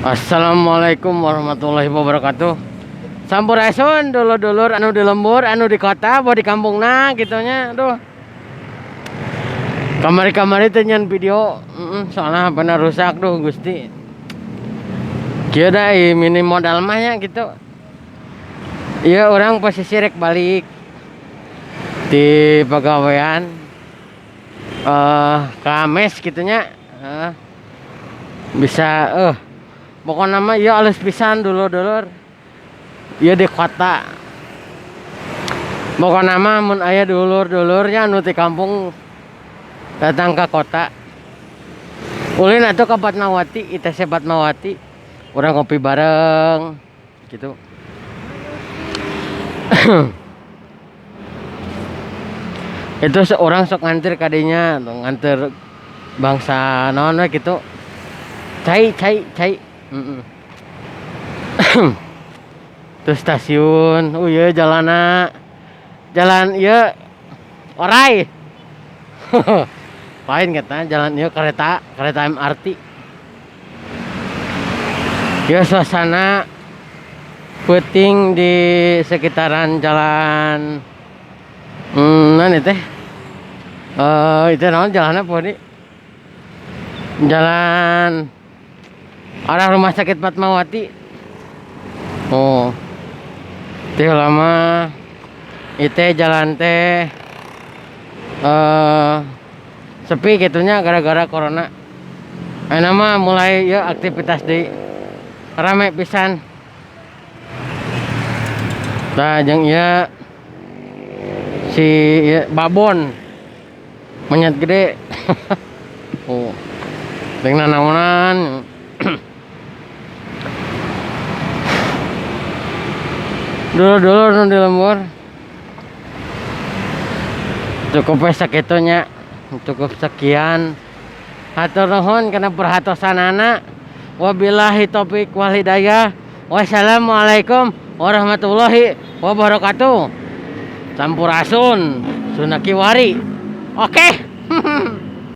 Assalamualaikum warahmatullahi wabarakatuh. Sampurasun dulur-dulur anu di lembur, anu di kota, bawa di kampungna gitunya. Aduh. Kamari-kamari teh nyan video, soalnya bener rusak tuh Gusti. Kieu da minim modal mah nya gitu. Iya orang posisi rek balik di pegawaian kames gitunya. Bisa pokoknya mah iya alus pisan dulur-dulur. Iya di kota. Pokoknya mah mun aya dulur-dulurnya anu ti kampung datang ke kota. Ulin atuh ka Fatmawati, ITC Fatmawati. Urang ngopi bareng gitu. Itu seorang sok nganter kadinya, nganter bangsa naon we gitu. Cai. Terus stasiun, iya jalan iya orai. Lain katanya jalan iya kereta MRT. Ya suasana puting di sekitaran jalan mana teh? Itu naon jalan apa nih? Jalan arah rumah sakit Fatmawati. Oh. Teh lama itu jalan teh sepi gitunya gara-gara corona. Nama mulai ya aktivitas di rame pisan. Tah jeung ieu si ya, babon menyat gede. Oh. Teng nanaonan. Dulu nu di lembur. Cukup sakitunya. Cukup sekian. Hatur nuhun kana perhatosanana. Wabillahi taufik wal hidayah. Wassalamualaikum warahmatullahi wabarakatuh. Sampurasun Sunda Kiwari. Oke.